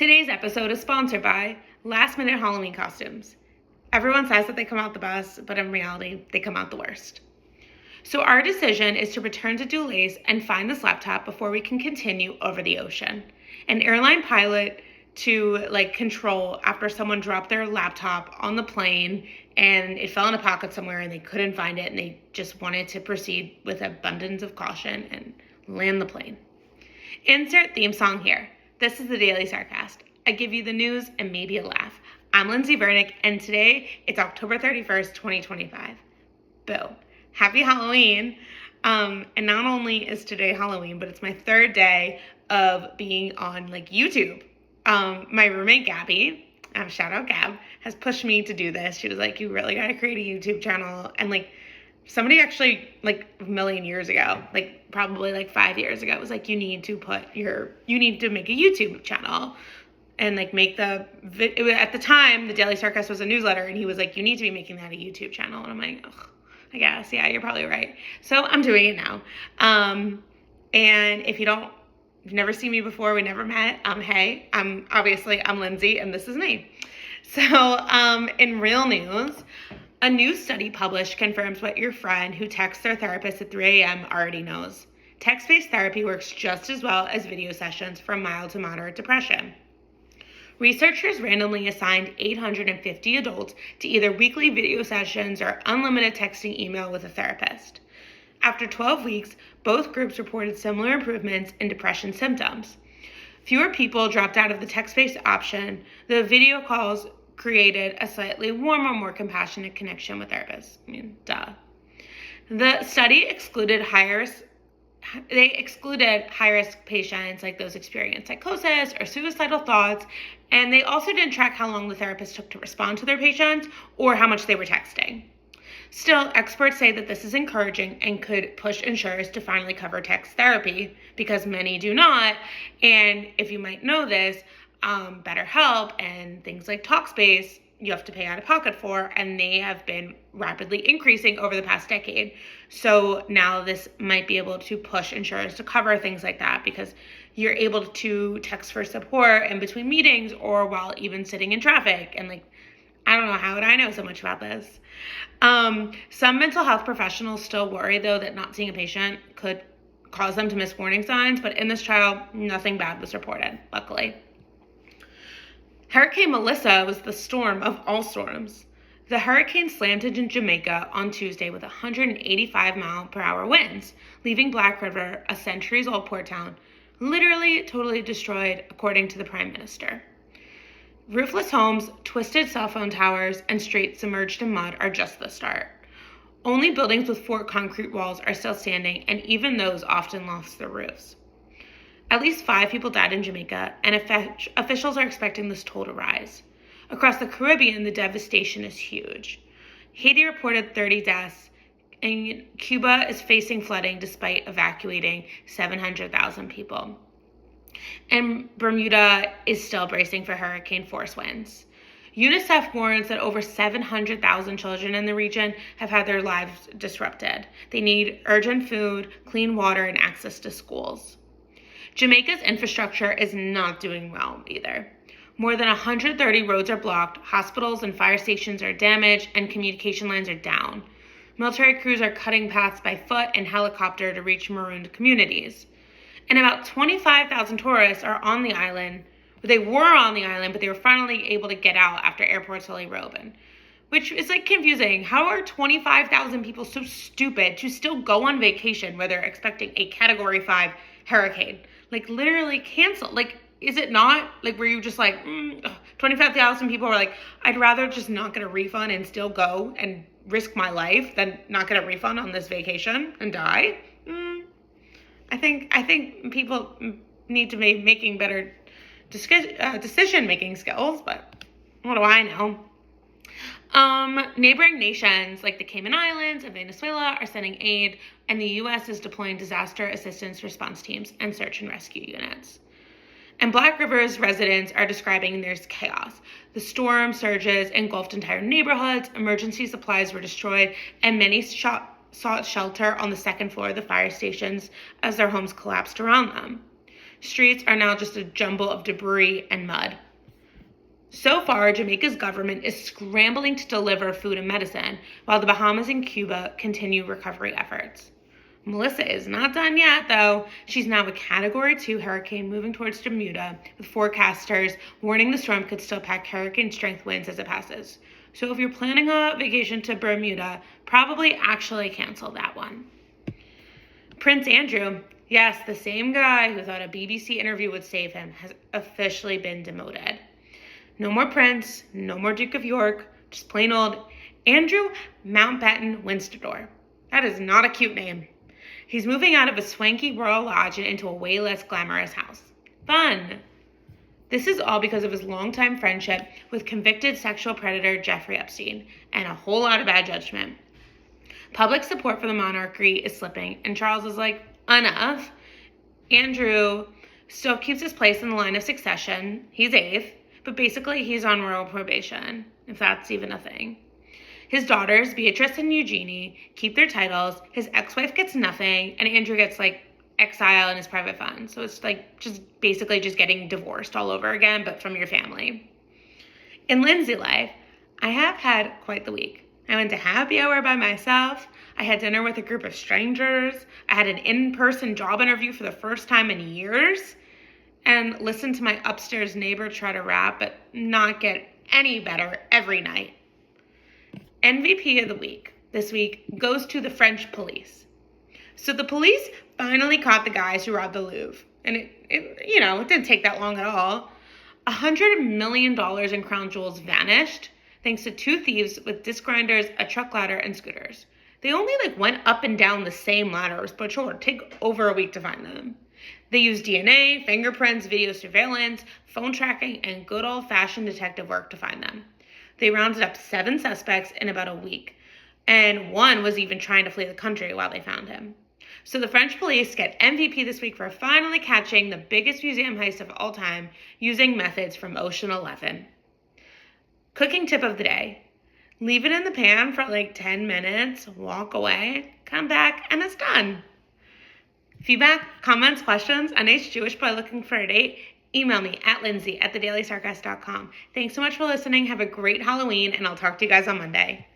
Today's episode is sponsored by last-minute Halloween costumes. Everyone says that they come out the best, but in reality, they come out the worst. So our decision is to return to Dulles and find this laptop before we can continue over the ocean. An airline pilot to control after someone dropped their laptop on the plane and it fell in a pocket somewhere and they couldn't find it and they just wanted to proceed with abundance of caution and land the plane. Insert theme song here. This is the Daily Sarcast. I give you the news and maybe a laugh. I'm Lindsey Vernick, and today it's October 31st, 2025. Boo. Happy Halloween. And not only is today Halloween, but it's my third day of being on YouTube. My roommate Gabby, shout out Gab, has pushed me to do this. She was like, you really gotta create a YouTube channel. And somebody actually a million years ago, probably 5 years ago, was like, you need to make a YouTube channel and make at the time, the Daily Sarcast was a newsletter, and he was like, you need to be making that a YouTube channel. And I'm like, ugh, I guess, yeah, you're probably right. So I'm doing it now. And if you've never seen me before, we never met, hey, I'm Lindsey, and this is me. So in real news, a new study published confirms what your friend who texts their therapist at 3 a.m. already knows. Text-based therapy works just as well as video sessions for mild to moderate depression. Researchers randomly assigned 850 adults to either weekly video sessions or unlimited texting email with a therapist. After 12 weeks, both groups reported similar improvements in depression symptoms. Fewer people dropped out of the text-based option. The video calls created a slightly warmer, more compassionate connection with therapists. I mean, duh. The study excluded high-risk patients, like those experiencing psychosis or suicidal thoughts, and they also didn't track how long the therapist took to respond to their patients or how much they were texting. Still, experts say that this is encouraging and could push insurers to finally cover text therapy because many do not. And if you might know this, BetterHelp and things like Talkspace, you have to pay out of pocket for, and they have been rapidly increasing over the past decade. So now this might be able to push insurers to cover things like that because you're able to text for support in between meetings or while even sitting in traffic. And I don't know, how would I know so much about this? Some mental health professionals still worry, though, that not seeing a patient could cause them to miss warning signs, but in this trial, nothing bad was reported, luckily. Hurricane Melissa was the storm of all storms. The hurricane slammed into Jamaica on Tuesday with 185-mile-per-hour winds, leaving Black River, a centuries-old port town, literally totally destroyed, according to the Prime Minister. Roofless homes, twisted cell phone towers, and streets submerged in mud are just the start. Only buildings with 4 concrete walls are still standing, and even those often lost their roofs. At least 5 people died in Jamaica, and officials are expecting this toll to rise. Across the Caribbean, the devastation is huge. Haiti reported 30 deaths, and Cuba is facing flooding despite evacuating 700,000 people. And Bermuda is still bracing for hurricane force winds. UNICEF warns that over 700,000 children in the region have had their lives disrupted. They need urgent food, clean water, and access to schools. Jamaica's infrastructure is not doing well either. More than 130 roads are blocked, hospitals and fire stations are damaged, and communication lines are down. Military crews are cutting paths by foot and helicopter to reach marooned communities. And about 25,000 tourists are on the island. They were on the island, but they were finally able to get out after airports only reopened. Which is confusing. How are 25,000 people so stupid to still go on vacation where they're expecting a Category 5 hurricane? Literally cancel. Is it not? Were you just 25,000 people were I'd rather just not get a refund and still go and risk my life than not get a refund on this vacation and die? I think people need to be making better decision-making skills, but what do I know? Neighboring nations like the Cayman Islands and Venezuela are sending aid, and the U.S. is deploying disaster assistance response teams and search and rescue units. And Black River's residents are describing there's chaos. The storm surges engulfed entire neighborhoods, emergency supplies were destroyed, and many sought shelter on the second floor of the fire stations as their homes collapsed around them. Streets are now just a jumble of debris and mud. So far, Jamaica's government is scrambling to deliver food and medicine, while the Bahamas and Cuba continue recovery efforts. Melissa is not done yet, though. She's now a Category 2 hurricane moving towards Bermuda, with forecasters warning the storm could still pack hurricane-strength winds as it passes. So if you're planning a vacation to Bermuda, probably actually cancel that one. Prince Andrew, yes, the same guy who thought a BBC interview would save him, has officially been demoted. No more Prince, no more Duke of York, just plain old Andrew Mountbatten Winsterdor. That is not a cute name. He's moving out of a swanky royal lodge and into a way less glamorous house. Fun! This is all because of his longtime friendship with convicted sexual predator Jeffrey Epstein and a whole lot of bad judgment. Public support for the monarchy is slipping, and Charles is like, enough. Andrew still keeps his place in the line of succession. He's 8th, but basically he's on royal probation, if that's even a thing. His daughters, Beatrice and Eugenie, keep their titles. His ex-wife gets nothing, and Andrew gets exile in his private funds. So it's just basically just getting divorced all over again, but from your family. In Lindsey life, I have had quite the week. I went to happy hour by myself. I had dinner with a group of strangers. I had an in-person job interview for the first time in years, and listened to my upstairs neighbor try to rap, but not get any better every night. MVP of the week this week goes to the French police. So the police finally caught the guys who robbed the Louvre. And it didn't take that long at all. $100 million in crown jewels vanished thanks to 2 thieves with disc grinders, a truck ladder, and scooters. They only went up and down the same ladders, but sure, it'd take over a week to find them. They used DNA, fingerprints, video surveillance, phone tracking, and good old-fashioned detective work to find them. They rounded up 7 suspects in about a week, and one was even trying to flee the country while they found him. So the French police get MVP this week for finally catching the biggest museum heist of all time using methods from Ocean 11. Cooking tip of the day. Leave it in the pan for 10 minutes, walk away, come back, and it's done. Feedback, comments, questions, a nice Jewish boy looking for a date? Email me at Lindsey@thedailysarcast.com. Thanks so much for listening. Have a great Halloween, and I'll talk to you guys on Monday.